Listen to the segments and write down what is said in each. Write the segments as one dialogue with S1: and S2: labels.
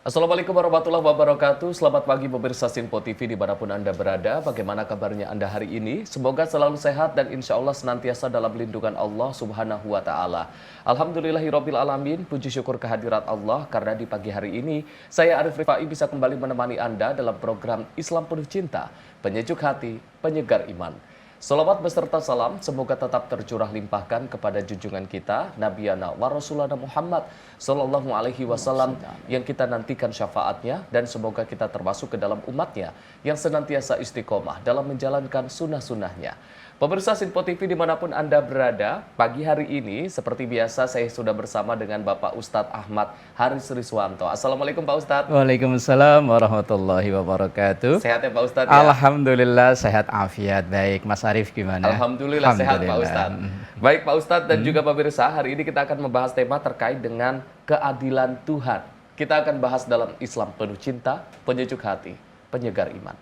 S1: Assalamualaikum warahmatullahi wabarakatuh. Selamat pagi pemirsa Sinpo TV dimanapun Anda berada. Bagaimana kabarnya Anda hari ini? Semoga selalu sehat dan insya Allah senantiasa dalam lindungan Allah Subhanahu wa Ta'ala. Alhamdulillahirabbil alamin. Puji syukur kehadirat Allah karena di pagi hari ini saya Arif Rifai bisa kembali menemani Anda dalam program Islam Penuh Cinta, penyejuk hati, penyegar iman. Salawat beserta salam semoga tetap tercurah limpahkan kepada junjungan kita Nabiyana wa Rasulana Muhammad Sallallahu Alaihi Wasallam yang kita nantikan syafaatnya dan semoga kita termasuk ke dalam umatnya yang senantiasa istiqomah dalam menjalankan sunnah-sunnahnya. Pemirsa Sinpo TV dimanapun Anda berada, pagi hari ini seperti biasa saya sudah bersama dengan Bapak Ustadz Ahmad Haris Riswanto. Assalamualaikum Pak Ustadz.
S2: Waalaikumsalam warahmatullahi wabarakatuh.
S1: Sehat ya Pak Ustadz ya?
S2: Alhamdulillah sehat afiat. Baik, Mas Arief gimana?
S1: Alhamdulillah sehat Pak Ustadz. Baik Pak Ustadz dan juga pemirsa, hari ini kita akan membahas tema terkait dengan keadilan Tuhan. Kita akan bahas dalam Islam Penuh Cinta, penyejuk hati, penyegar iman.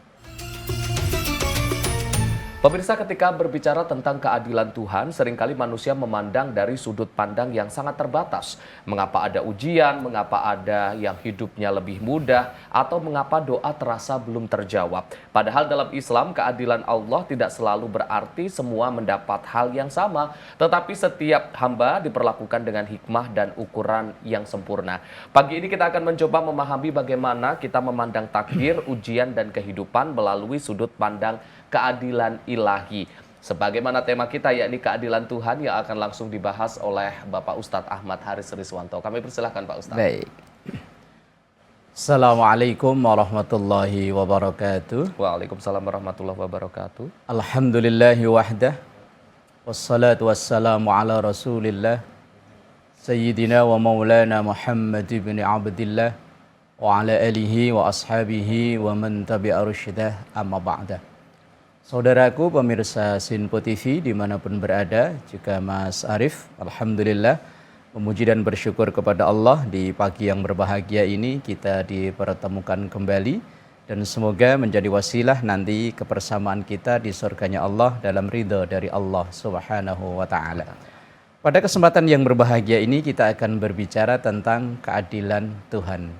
S1: Pemirsa, ketika berbicara tentang keadilan Tuhan, seringkali manusia memandang dari sudut pandang yang sangat terbatas. Mengapa ada ujian, mengapa ada yang hidupnya lebih mudah, atau mengapa doa terasa belum terjawab. Padahal dalam Islam, keadilan Allah tidak selalu berarti semua mendapat hal yang sama, tetapi setiap hamba diperlakukan dengan hikmah dan ukuran yang sempurna. Pagi ini kita akan mencoba memahami bagaimana kita memandang takdir, ujian, dan kehidupan melalui sudut pandang keadilan ilahi. Sebagaimana tema kita yakni keadilan Tuhan yang akan langsung dibahas oleh Bapak Ustadz Ahmad Haris Riswanto. Kami persilahkan Pak Ustadz.
S2: Baik. Assalamualaikum warahmatullahi wabarakatuh.
S1: Waalaikumsalam warahmatullahi wabarakatuh.
S2: Alhamdulillahi wahdah. Wassalatu wassalamu ala rasulillah. Sayyidina wa maulana Muhammad ibn Abdillah. Wa ala alihi wa ashabihi wa man tabi'a rusyidah amma ba'dah. Saudaraku pemirsa Sinpo TV dimanapun berada, juga Mas Arief, Alhamdulillah memuji dan bersyukur kepada Allah di pagi yang berbahagia ini kita dipertemukan kembali dan semoga menjadi wasilah nanti kebersamaan kita di surganya Allah dalam ridha dari Allah Subhanahu wa Ta'ala. Pada kesempatan yang berbahagia ini kita akan berbicara tentang keadilan Tuhan.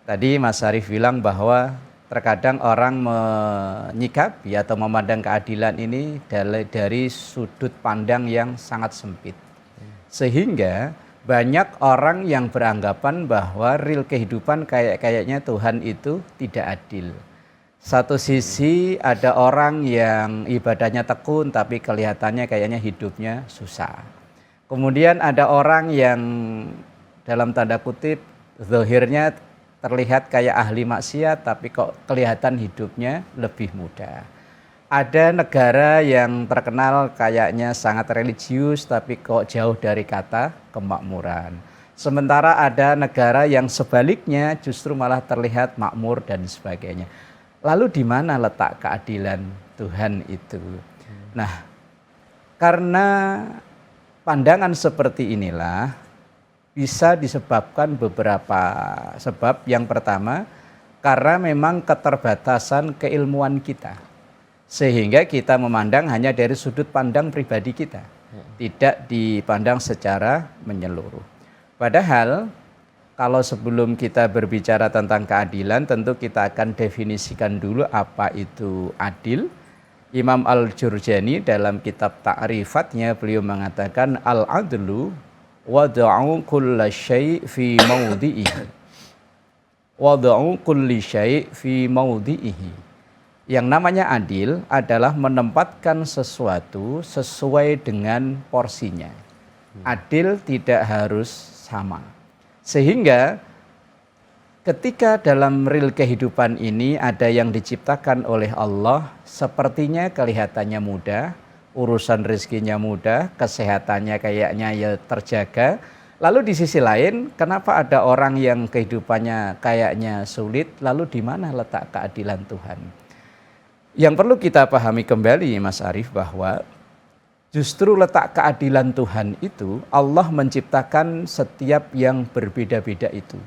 S2: Tadi Mas Arief bilang bahwa terkadang orang menyikapi atau memandang keadilan ini dari sudut pandang yang sangat sempit. Sehingga banyak orang yang beranggapan bahwa real kehidupan kayaknya Tuhan itu tidak adil. Satu sisi ada orang yang ibadahnya tekun tapi kelihatannya kayaknya hidupnya susah. Kemudian ada orang yang dalam tanda kutip zahirnya terlihat kayak ahli maksiat tapi kok kelihatan hidupnya lebih mudah. Ada negara yang terkenal kayaknya sangat religius tapi kok jauh dari kata kemakmuran. Sementara ada negara yang sebaliknya justru malah terlihat makmur dan sebagainya. Lalu di mana letak keadilan Tuhan itu? Nah, karena pandangan seperti inilah bisa disebabkan beberapa sebab. Yang pertama, karena memang keterbatasan keilmuan kita. Sehingga kita memandang hanya dari sudut pandang pribadi kita. Tidak dipandang secara menyeluruh. Padahal, kalau sebelum kita berbicara tentang keadilan, tentu kita akan definisikan dulu apa itu adil. Imam Al-Jurjani dalam kitab Ta'rifatnya beliau mengatakan al-adlu wada'u kulla syai' fi mawdi'ihi. Wada'u kulli syai' fi mawdi'ihi. Yang namanya adil adalah menempatkan sesuatu sesuai dengan porsinya. Adil tidak harus sama. Sehingga ketika dalam real kehidupan ini ada yang diciptakan oleh Allah sepertinya kelihatannya mudah, urusan rezekinya mudah, kesehatannya kayaknya ya terjaga. Lalu di sisi lain, kenapa ada orang yang kehidupannya kayaknya sulit? Lalu di mana letak keadilan Tuhan? Yang perlu kita pahami kembali Mas Arief bahwa justru letak keadilan Tuhan itu Allah menciptakan setiap yang berbeda-beda itu.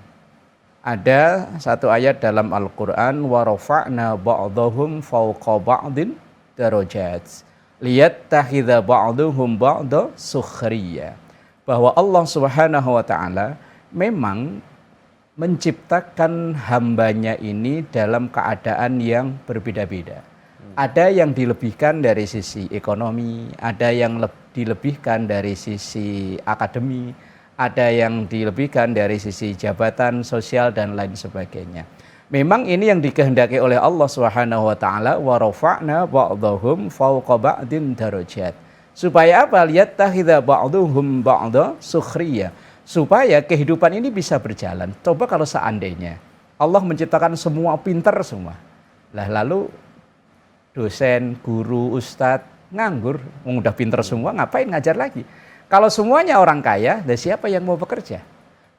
S2: Ada satu ayat dalam Al-Quran, wa rafa'na ba'dahum fawqa ba'din darajat liyattakhidha ba'duhum ba'da sukhriya. Bahwa Allah Subhanahu wa taala memang menciptakan hambanya ini dalam keadaan yang berbeda-beda. Ada yang dilebihkan dari sisi ekonomi, ada yang dilebihkan dari sisi akademi, ada yang dilebihkan dari sisi jabatan sosial dan lain sebagainya. Memang ini yang dikehendaki oleh Allah Subhanahu wa taala, wa rafa'na ba'dahum fawqa ba'din darajat. Supaya apa? Liyattakhidha ba'duhum ba'da sukhriya. Supaya kehidupan ini bisa berjalan. Coba kalau seandainya Allah menciptakan semua pintar semua. Lalu dosen, guru, ustadz nganggur, udah pintar semua, ngapain ngajar lagi? Kalau semuanya orang kaya, dan siapa yang mau bekerja?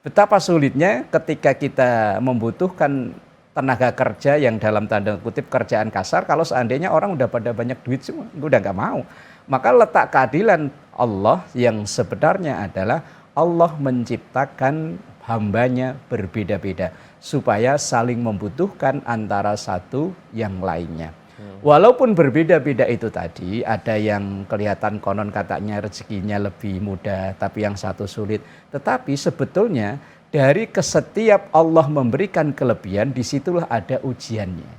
S2: Betapa sulitnya ketika kita membutuhkan tenaga kerja yang dalam tanda kutip kerjaan kasar, kalau seandainya orang udah pada banyak duit semua, udah nggak mau. Maka letak keadilan Allah yang sebenarnya adalah Allah menciptakan hambanya berbeda-beda supaya saling membutuhkan antara satu yang lainnya. Walaupun berbeda-beda itu tadi, ada yang kelihatan konon katanya rezekinya lebih mudah, tapi yang satu sulit. Tetapi sebetulnya dari setiap Allah memberikan kelebihan, disitulah ada ujiannya.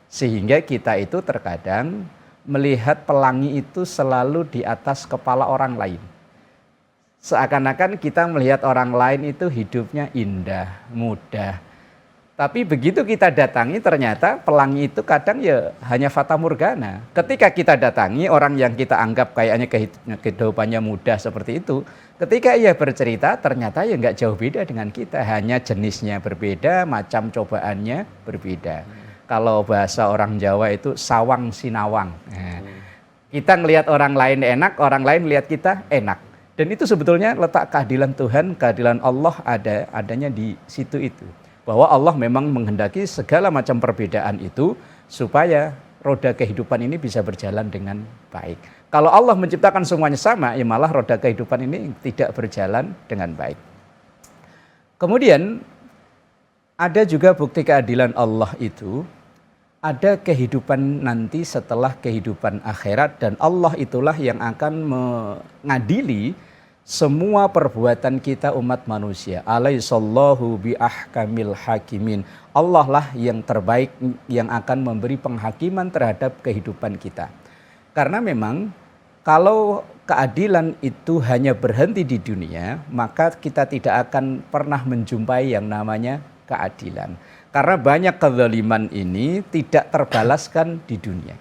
S2: Sehingga kita itu terkadang melihat pelangi itu selalu di atas kepala orang lain. Seakan-akan kita melihat orang lain itu hidupnya indah, mudah. Tapi begitu kita datangi ternyata pelangi itu kadang ya hanya fata morgana. Ketika kita datangi orang yang kita anggap kayaknya kehidupannya mudah seperti itu, ketika ia bercerita ternyata ya nggak jauh beda dengan kita, hanya jenisnya berbeda, macam cobaannya berbeda. Kalau bahasa orang Jawa itu sawang sinawang. Nah, kita ngelihat orang lain enak, orang lain lihat kita enak. Dan itu sebetulnya letak keadilan Tuhan, keadilan Allah adanya di situ itu. Bahwa Allah memang menghendaki segala macam perbedaan itu supaya roda kehidupan ini bisa berjalan dengan baik. Kalau Allah menciptakan semuanya sama, ya malah roda kehidupan ini tidak berjalan dengan baik. Kemudian ada juga bukti keadilan Allah itu, ada kehidupan nanti setelah kehidupan akhirat, dan Allah itulah yang akan mengadili semua perbuatan kita umat manusia. Alaihissallahu biahkamil hakimin. Allah lah yang terbaik yang akan memberi penghakiman terhadap kehidupan kita. Karena memang kalau keadilan itu hanya berhenti di dunia, maka kita tidak akan pernah menjumpai yang namanya keadilan. Karena banyak kezaliman ini tidak terbalaskan di dunia.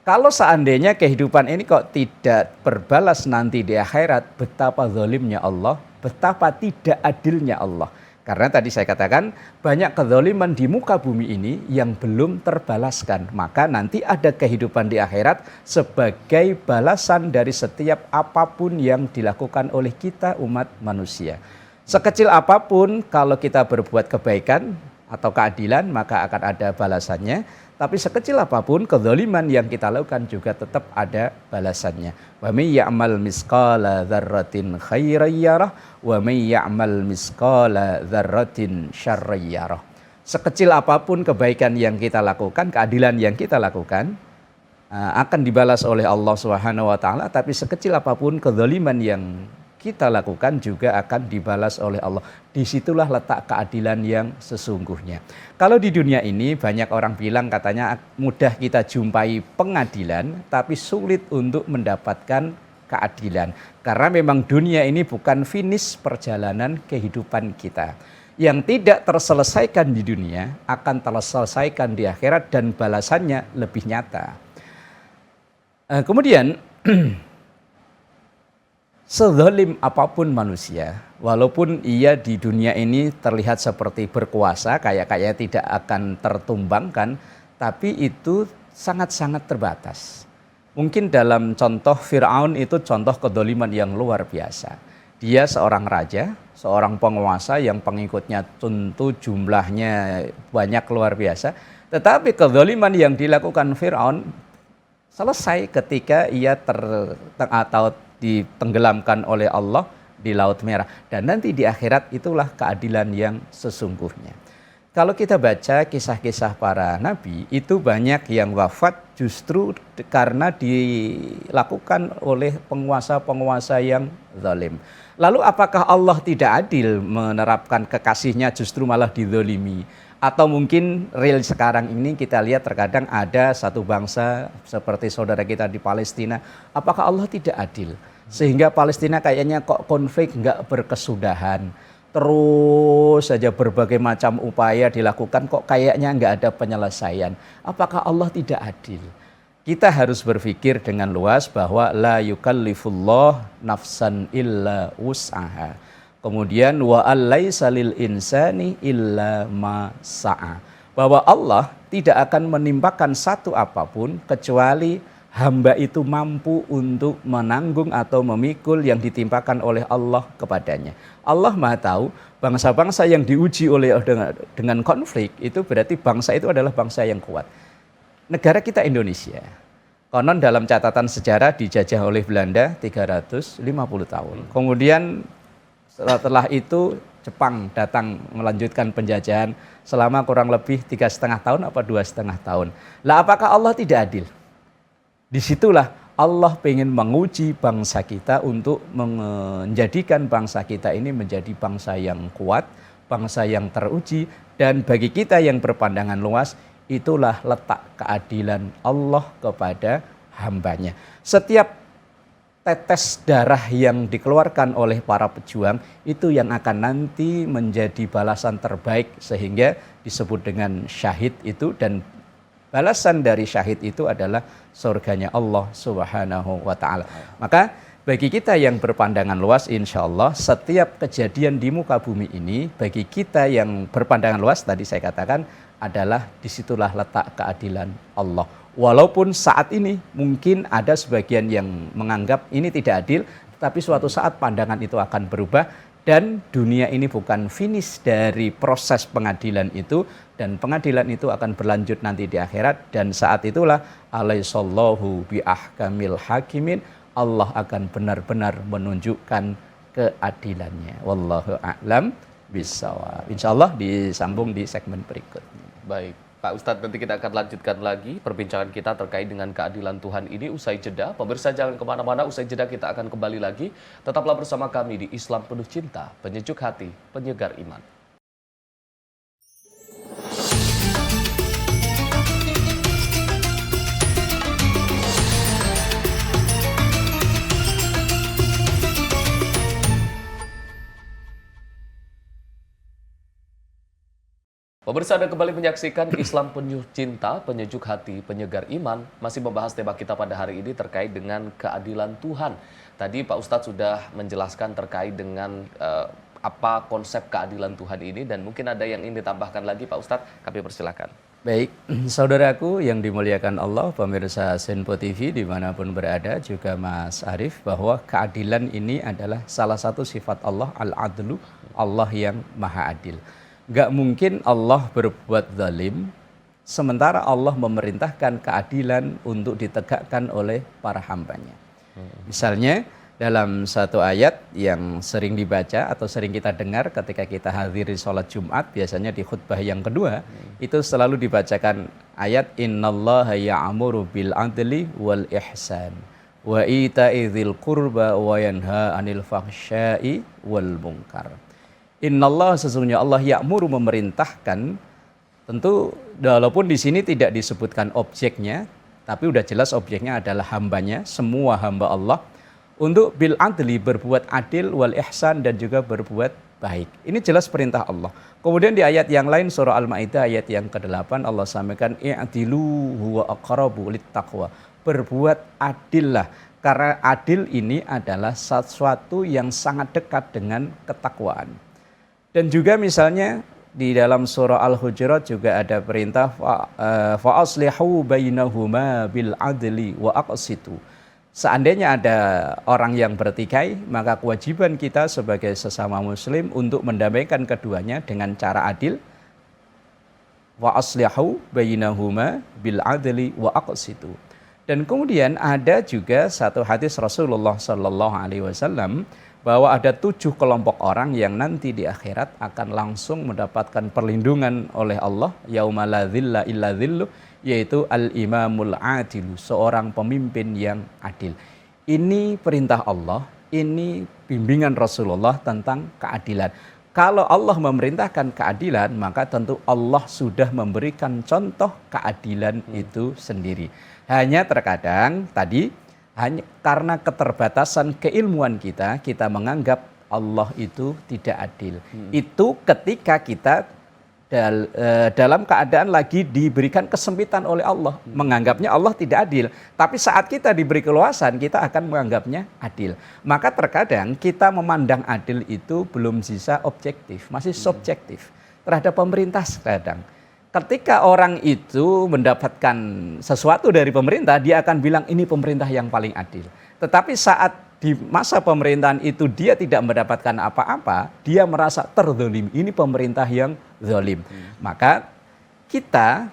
S2: Kalau seandainya kehidupan ini kok tidak berbalas nanti di akhirat, betapa zalimnya Allah, betapa tidak adilnya Allah. Karena tadi saya katakan banyak kezaliman di muka bumi ini yang belum terbalaskan. Maka nanti ada kehidupan di akhirat sebagai balasan dari setiap apapun yang dilakukan oleh kita umat manusia. Sekecil apapun kalau kita berbuat kebaikan atau keadilan maka akan ada balasannya. Tapi sekecil apapun kezaliman yang kita lakukan juga tetap ada balasannya. Wa may ya'mal misqala dzarratin khairan yarah wa may ya'mal misqala dzarratin syarran yarah. Sekecil apapun kebaikan yang kita lakukan, keadilan yang kita lakukan akan dibalas oleh Allah Subhanahu wa taala, tapi sekecil apapun kezaliman yang kita lakukan juga akan dibalas oleh Allah. Disitulah letak keadilan yang sesungguhnya. Kalau di dunia ini banyak orang bilang katanya mudah kita jumpai pengadilan, tapi sulit untuk mendapatkan keadilan. Karena memang dunia ini bukan finish perjalanan kehidupan kita. Yang tidak terselesaikan di dunia akan terselesaikan di akhirat dan balasannya lebih nyata. Kemudian sezalim apapun manusia, walaupun ia di dunia ini terlihat seperti berkuasa, kayak tidak akan tertumbangkan, tapi itu sangat-sangat terbatas. Mungkin dalam contoh Fir'aun itu contoh kedzaliman yang luar biasa. Dia seorang raja, seorang penguasa yang pengikutnya tentu jumlahnya banyak luar biasa. Tetapi kedzaliman yang dilakukan Fir'aun selesai ketika ia ditenggelamkan oleh Allah di Laut Merah. Dan nanti di akhirat itulah keadilan yang sesungguhnya. kalau kita baca kisah-kisah para nabi, itu banyak yang wafat justru karena dilakukan oleh penguasa-penguasa yang zalim. Lalu apakah Allah tidak adil menerapkan kekasihnya justru malah dizalimi? Atau mungkin real sekarang ini kita lihat terkadang ada satu bangsa seperti saudara kita di Palestina, apakah Allah tidak adil? Sehingga Palestina kayaknya kok konflik nggak berkesudahan. Terus saja berbagai macam upaya dilakukan kok kayaknya nggak ada penyelesaian. Apakah Allah tidak adil? Kita harus berpikir dengan luas bahwa la yukallifullah nafsan illa wus'aha. Kemudian wa allaisa lil insani illa ma sa'a. Bahwa Allah tidak akan menimpakan satu apapun kecuali hamba itu mampu untuk menanggung atau memikul yang ditimpakan oleh Allah kepadanya. Allah Maha tahu bangsa-bangsa yang diuji dengan konflik itu berarti bangsa itu adalah bangsa yang kuat. Negara kita Indonesia, konon dalam catatan sejarah dijajah oleh Belanda 350 tahun. Kemudian setelah itu Jepang datang melanjutkan penjajahan selama kurang lebih 3,5 tahun apa 2,5 tahun. Lah apakah Allah tidak adil? Disitulah Allah ingin menguji bangsa kita untuk menjadikan bangsa kita ini menjadi bangsa yang kuat, bangsa yang teruji, dan bagi kita yang berpandangan luas, itulah letak keadilan Allah kepada hambanya. Setiap tetes darah yang dikeluarkan oleh para pejuang itu yang akan nanti menjadi balasan terbaik sehingga disebut dengan syahid itu, dan balasan dari syahid itu adalah surganya Allah Subhanahu wa ta'ala. Maka bagi kita yang berpandangan luas, insya Allah setiap kejadian di muka bumi ini, bagi kita yang berpandangan luas tadi saya katakan adalah disitulah letak keadilan Allah. Walaupun saat ini mungkin ada sebagian yang menganggap ini tidak adil, tapi suatu saat pandangan itu akan berubah. Dan dunia ini bukan finish dari proses pengadilan itu, dan pengadilan itu akan berlanjut nanti di akhirat, dan saat itulah alaihissallahu biahkamil hakimin, Allah akan benar-benar menunjukkan keadilannya. Wallahu a'lam bishawab. Insyaallah disambung di segmen berikutnya.
S1: Baik, Pak Ustadz, nanti kita akan lanjutkan lagi perbincangan kita terkait dengan keadilan Tuhan ini usai jeda. Pemirsa jangan kemana-mana, usai jeda kita akan kembali lagi. Tetaplah bersama kami di Islam Penuh Cinta, penyejuk hati, penyegar iman. Pemirsa, Anda kembali menyaksikan Islam Penuh Cinta, penyejuk hati, penyegar iman. Masih membahas tema kita pada hari ini terkait dengan keadilan Tuhan. Tadi Pak Ustadz sudah menjelaskan terkait dengan apa konsep keadilan Tuhan ini, dan mungkin ada yang ingin ditambahkan lagi Pak Ustadz, kami persilakan.
S2: Baik, saudaraku yang dimuliakan Allah, pemirsa Senpo TV dimanapun berada, juga Mas Arief, bahwa keadilan ini adalah salah satu sifat Allah, al-adlu, Allah yang maha adil. Gak mungkin Allah berbuat zalim, sementara Allah memerintahkan keadilan untuk ditegakkan oleh para hambanya. Misalnya dalam satu ayat yang sering dibaca atau sering kita dengar ketika kita hadiri sholat Jumat, biasanya di khutbah yang kedua, itu selalu dibacakan ayat innallaha ya'muru bil adli wal ihsan wa ita'i dzil qurba wa yanha 'anil fahsya'i wal munkar. Innallah, sesungguhnya Allah ya'muru, memerintahkan. Tentu walaupun di sini tidak disebutkan objeknya, tapi udah jelas objeknya adalah hambanya, semua hamba Allah, untuk bil adli, berbuat adil, wal ihsan, dan juga berbuat baik. Ini jelas perintah Allah. Kemudian di ayat yang lain surah Al-Maidah ayat yang ke-8 Allah sampaikan i'dilu huwa aqrabu littaqwa. Berbuat adillah, karena adil ini adalah sesuatu yang sangat dekat dengan ketakwaan. Dan juga misalnya di dalam surah Al-Hujurat juga ada perintah fa aslihu bainahuma bil adli wa aqsitu. Seandainya ada orang yang bertikai, maka kewajiban kita sebagai sesama muslim untuk mendamaikan keduanya dengan cara adil. Wa aslihu bainahuma bil adli wa aqsitu. Dan kemudian ada juga satu hadis Rasulullah sallallahu alaihi wasallam bahwa ada 7 kelompok orang yang nanti di akhirat akan langsung mendapatkan perlindungan oleh Allah, yauma la dzilla illa dzilluh, yaitu al-imamul adilu, seorang pemimpin yang adil. Ini perintah Allah, ini bimbingan Rasulullah tentang keadilan. Kalau Allah memerintahkan keadilan, maka tentu Allah sudah memberikan contoh keadilan itu sendiri. Hanya terkadang tadi hanya karena keterbatasan keilmuan kita menganggap Allah itu tidak adil. Itu ketika kita dalam keadaan lagi diberikan kesempitan oleh Allah, menganggapnya Allah tidak adil. Tapi saat kita diberi keluasan, kita akan menganggapnya adil. Maka terkadang kita memandang adil itu belum bisa objektif, masih subjektif terhadap pemerintah kadang. Ketika orang itu mendapatkan sesuatu dari pemerintah, dia akan bilang ini pemerintah yang paling adil. Tetapi saat di masa pemerintahan itu dia tidak mendapatkan apa-apa, dia merasa terzalim. Ini pemerintah yang zalim. Maka kita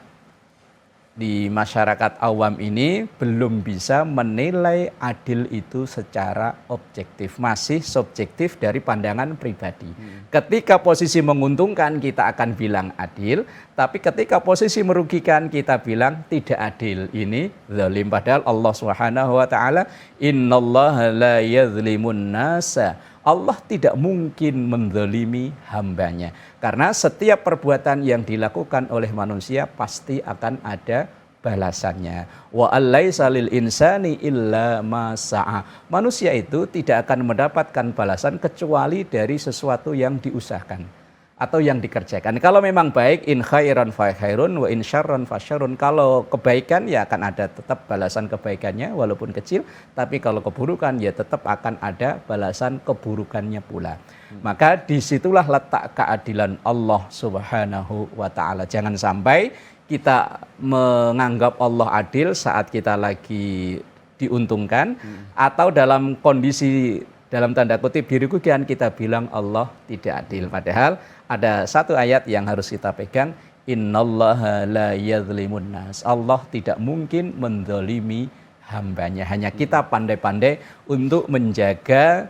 S2: di masyarakat awam ini belum bisa menilai adil itu secara objektif, masih subjektif dari pandangan pribadi. Ketika posisi menguntungkan kita akan bilang adil, tapi ketika posisi merugikan kita bilang tidak adil, ini zalim. Padahal Allah Subhanahu wa taala, innallaha la yazlimun nasa, Allah tidak mungkin menzalimi hambanya. Karena setiap perbuatan yang dilakukan oleh manusia pasti akan ada balasannya. Wa allaisa lil insani illa ma sa'a. Manusia itu tidak akan mendapatkan balasan kecuali dari sesuatu yang diusahakan atau yang dikerjakan. Kalau memang baik, in khairan fa khairun wa in syarran fa syarrun. Kalau kebaikan ya akan ada tetap balasan kebaikannya walaupun kecil, tapi kalau keburukan ya tetap akan ada balasan keburukannya pula. Maka disitulah letak keadilan Allah Subhanahu wa taala. Jangan sampai kita menganggap Allah adil saat kita lagi diuntungkan, atau dalam kondisi dalam tanda kutip dirugikan kita bilang Allah tidak adil. Padahal ada satu ayat yang harus kita pegang, innallaha la yazlimun nas. Allah tidak mungkin menzalimi hambanya. Hanya kita pandai-pandai untuk menjaga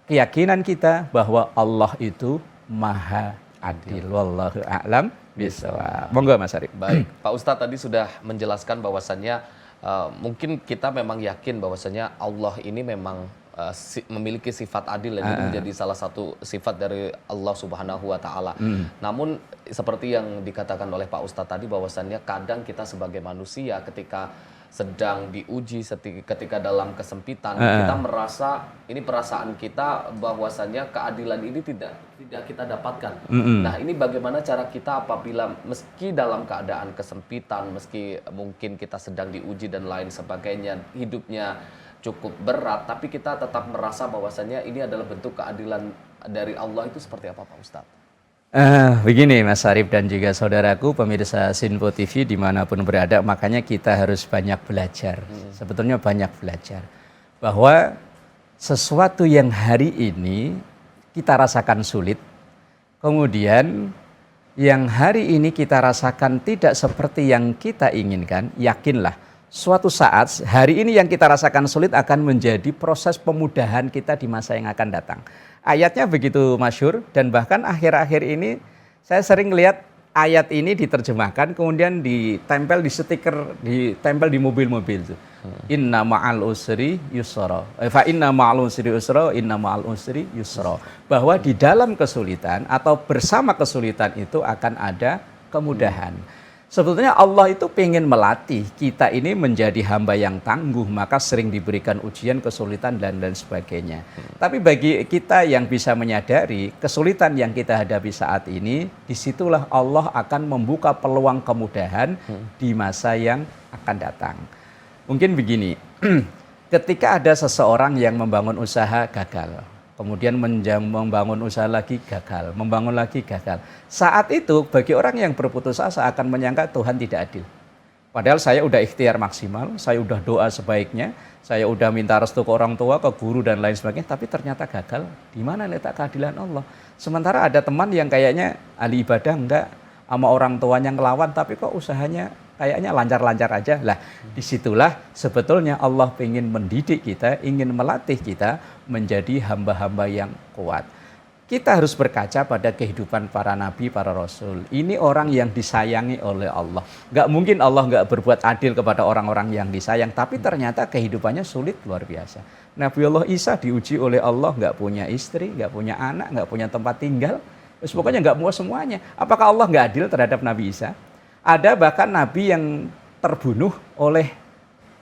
S2: keyakinan kita bahwa Allah itu maha adil. Wallahu a'lam bishawab. Monggo Mas Arif.
S1: Baik, Pak Ustadz tadi sudah menjelaskan bahwasannya mungkin kita memang yakin bahwasannya Allah ini memang memiliki sifat adil, dan itu menjadi salah satu sifat dari Allah Subhanahu wa taala. Namun seperti yang dikatakan oleh Pak Ustadz tadi bahwasannya kadang kita sebagai manusia ketika sedang diuji, ketika dalam kesempitan, kita merasa, ini perasaan kita bahwasannya keadilan ini tidak kita dapatkan. Nah, ini bagaimana cara kita apabila meski dalam keadaan kesempitan, meski mungkin kita sedang diuji dan lain sebagainya, hidupnya cukup berat, tapi kita tetap merasa bahwasannya ini adalah bentuk keadilan dari Allah, itu seperti apa Pak Ustadz?
S2: Begini Mas Arif dan juga saudaraku pemirsa Sinpo TV dimanapun berada, makanya kita harus banyak belajar. Sebetulnya banyak belajar bahwa sesuatu yang hari ini kita rasakan sulit, kemudian yang hari ini kita rasakan tidak seperti yang kita inginkan, yakinlah suatu saat hari ini yang kita rasakan sulit akan menjadi proses pemudahan kita di masa yang akan datang. Ayatnya begitu masyhur, dan bahkan akhir-akhir ini saya sering lihat ayat ini diterjemahkan kemudian ditempel di stiker, ditempel di mobil-mobil itu. Inna ma'al usri yusra. Fa inna ma'al usri yusra, inna ma'al usri yusra. Bahwa di dalam kesulitan atau bersama kesulitan itu akan ada kemudahan. Sebetulnya Allah itu pengen melatih kita ini menjadi hamba yang tangguh, maka sering diberikan ujian, kesulitan, dan lain sebagainya. Tapi bagi kita yang bisa menyadari kesulitan yang kita hadapi saat ini, disitulah Allah akan membuka peluang kemudahan di masa yang akan datang. Mungkin begini, ketika ada seseorang yang membangun usaha gagal, kemudian membangun usaha lagi gagal, membangun lagi gagal. Saat itu bagi orang yang berputus asa akan menyangka Tuhan tidak adil. Padahal saya udah ikhtiar maksimal, saya udah doa sebaiknya, saya udah minta restu ke orang tua, ke guru dan lain sebagainya, tapi ternyata gagal. Di mana letak keadilan Allah? Sementara ada teman yang kayaknya ahli ibadah enggak, sama orang tuanya ngelawan, tapi kok usahanya kayaknya lancar-lancar aja. Lah, disitulah sebetulnya Allah ingin mendidik kita, ingin melatih kita menjadi hamba-hamba yang kuat. Kita harus berkaca pada kehidupan para nabi, para rasul. Ini orang yang disayangi oleh Allah. Nggak mungkin Allah nggak berbuat adil kepada orang-orang yang disayang, tapi ternyata kehidupannya sulit luar biasa. Nabiullah Isa diuji oleh Allah, nggak punya istri, nggak punya anak, nggak punya tempat tinggal. Terus pokoknya nggak mau semuanya. Apakah Allah nggak adil terhadap Nabi Isa? Ada bahkan nabi yang terbunuh oleh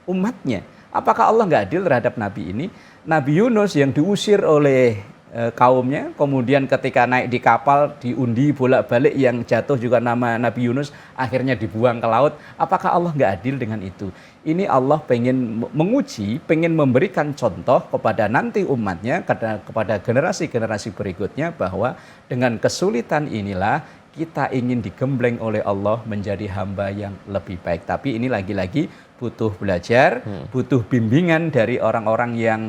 S2: umatnya. Apakah Allah nggak adil terhadap nabi ini? Nabi Yunus yang diusir oleh kaumnya, kemudian ketika naik di kapal diundi bolak-balik, yang jatuh juga nama Nabi Yunus, akhirnya dibuang ke laut. Apakah Allah nggak adil dengan itu? Ini Allah pengen menguji, pengen memberikan contoh kepada nanti umatnya, kepada generasi-generasi berikutnya, bahwa dengan kesulitan inilah kita ingin digembleng oleh Allah menjadi hamba yang lebih baik. Tapi ini lagi-lagi butuh belajar, butuh bimbingan dari orang-orang yang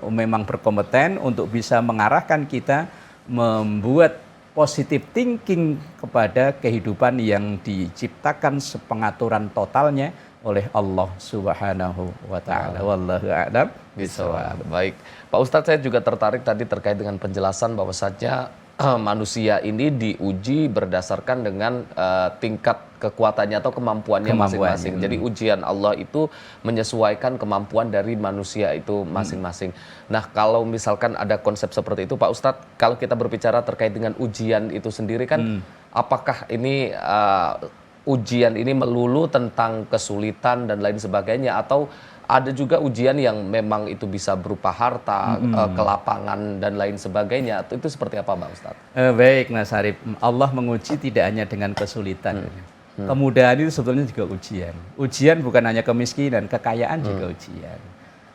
S2: memang berkompeten untuk bisa mengarahkan kita membuat positive thinking kepada kehidupan yang diciptakan sepengaturan totalnya oleh Allah Subhanahu wa taala. Wallahu a'lam bishawab.
S1: Baik. Pak Ustadz, saya juga tertarik tadi terkait dengan penjelasan bahwasanya manusia ini diuji berdasarkan dengan tingkat kekuatannya atau kemampuannya masing-masing. Jadi ujian Allah itu menyesuaikan kemampuan dari manusia itu masing-masing. Nah, kalau misalkan ada konsep seperti itu, Pak Ustadz, kalau kita berbicara terkait dengan ujian itu sendiri kan, apakah ini ujian ini melulu tentang kesulitan dan lain sebagainya, atau ada juga ujian yang memang itu bisa berupa harta, kelapangan dan lain sebagainya? Itu seperti apa, Pak Ustadz?
S2: Baik, Mas Arif. Allah menguji tidak hanya dengan kesulitan. Kemudahan itu sebetulnya juga ujian. Ujian bukan hanya kemiskinan, kekayaan juga ujian.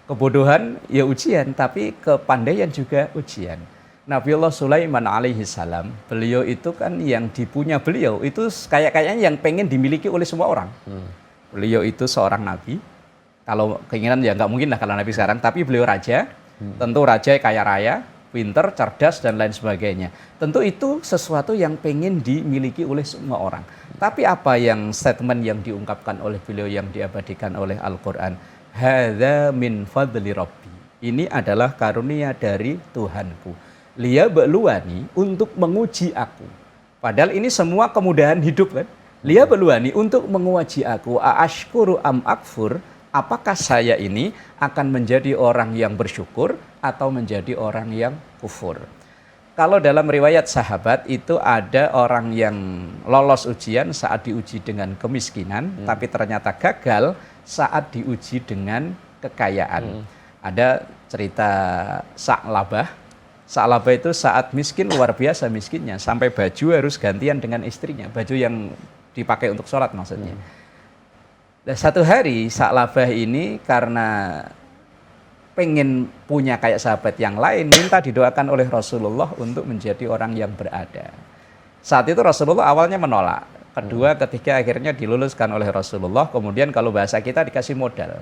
S2: Kebodohan ya ujian, tapi kepandaian juga ujian. Nabiullah Sulaiman alaihi salam, beliau itu kan yang dipunya beliau itu kayaknya yang pengen dimiliki oleh semua orang. Beliau itu seorang nabi. Kalau keinginan ya nggak mungkin lah kalau nabi sekarang, tapi beliau raja, tentu raja kaya raya, pinter, cerdas dan lain sebagainya. Tentu itu sesuatu yang pengen dimiliki oleh semua orang. Tapi apa yang statement yang diungkapkan oleh beliau yang diabadikan oleh Al-Quran? Hadza min fadli Rabbi. Ini adalah karunia dari Tuhanku. Liyabluwani, untuk menguji aku. Padahal ini semua kemudahan hidup kan. Liyabluwani, untuk menguji aku. Aashkuru am akfur. Apakah saya ini akan menjadi orang yang bersyukur atau menjadi orang yang kufur? Kalau dalam riwayat sahabat itu ada orang yang lolos ujian saat diuji dengan kemiskinan, tapi ternyata gagal saat diuji dengan kekayaan. Ada cerita Sa'labah. Sa'labah itu saat miskin luar biasa miskinnya, sampai baju harus gantian dengan istrinya, baju yang dipakai untuk sholat maksudnya. Dan satu hari Sa'labah ini karena pengen punya kayak sahabat yang lain, minta didoakan oleh Rasulullah untuk menjadi orang yang berada. Saat itu Rasulullah awalnya menolak. Kedua, ketiga akhirnya diluluskan oleh Rasulullah. Kemudian kalau bahasa kita dikasih modal.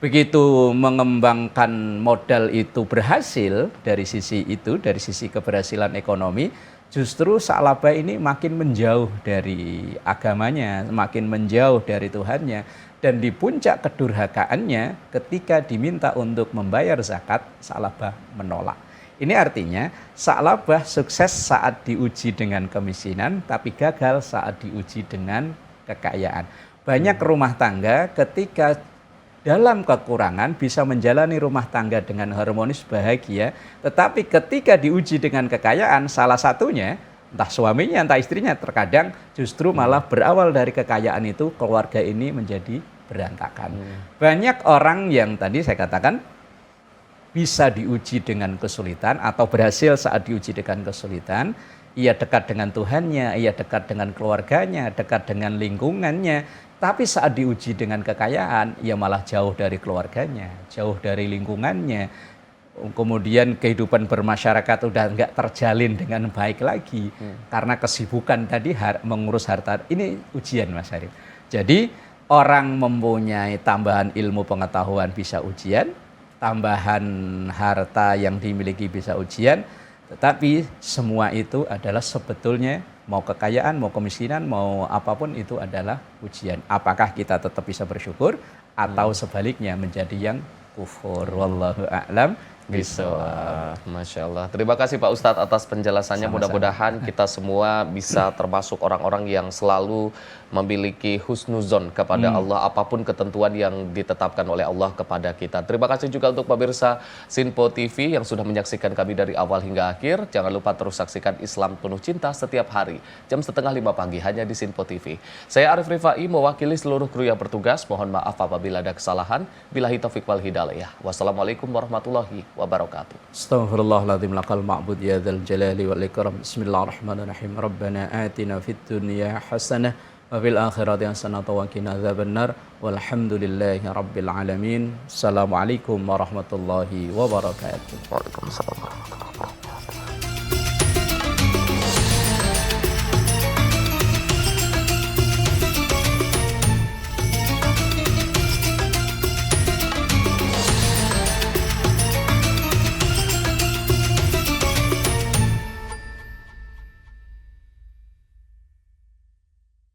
S2: Begitu mengembangkan modal itu berhasil dari sisi itu, dari sisi keberhasilan ekonomi, justru Sa'labah ini makin menjauh dari agamanya, makin menjauh dari Tuhannya. Dan di puncak kedurhakaannya ketika diminta untuk membayar zakat, Sa'labah menolak. Ini artinya Sa'labah sukses saat diuji dengan kemiskinan, tapi gagal saat diuji dengan kekayaan. Banyak rumah tangga ketika dalam kekurangan bisa menjalani rumah tangga dengan harmonis, bahagia, tetapi ketika diuji dengan kekayaan, salah satunya entah suaminya entah istrinya terkadang justru malah berawal dari kekayaan itu keluarga ini menjadi berantakan. Banyak orang yang tadi saya katakan bisa diuji dengan kesulitan atau berhasil saat diuji dengan kesulitan, ia dekat dengan Tuhannya, ia dekat dengan keluarganya, dekat dengan lingkungannya. Tapi saat diuji dengan kekayaan, ia malah jauh dari keluarganya, jauh dari lingkungannya. Kemudian kehidupan bermasyarakat udah nggak terjalin dengan baik lagi. Karena kesibukan tadi mengurus harta. Ini ujian, Mas Arif. Jadi orang mempunyai tambahan ilmu pengetahuan bisa ujian, tambahan harta yang dimiliki bisa ujian. Tetapi semua itu adalah sebetulnya mau kekayaan, mau kemiskinan, mau apapun itu adalah ujian. Apakah kita tetap bisa bersyukur atau sebaliknya menjadi yang kufur? Wallahu a'lam bishawab.
S1: Masya Allah. Terima kasih Pak Ustadz atas penjelasannya.
S2: Sama-sama.
S1: Mudah-mudahan kita semua bisa termasuk orang-orang yang selalu memiliki husnuzon kepada Allah, apapun ketentuan yang ditetapkan oleh Allah kepada kita. Terima kasih juga untuk pemirsa Sinpo TV yang sudah menyaksikan kami dari awal hingga akhir. Jangan lupa terus saksikan Islam Penuh Cinta setiap hari, jam 4:30 pagi, hanya di Sinpo TV. Saya Arif Rifai, mewakili seluruh kru yang bertugas. Mohon maaf apabila ada kesalahan. Billahi taufiq wal hidayah. Wassalamualaikum warahmatullahi wabarakatuh.
S2: Astaghfirullahaladzim lakal ma'bud ya dzal jalali wal ikram. Bismillahirrahmanirrahim. Rabbana atina fid dunya hasanah wa fil akhirati hasanah wa qina adzabannar. Walhamdulillahi rabbil alamin. Assalamualaikum warahmatullahi wabarakatuh.
S1: Waalaikumsalam.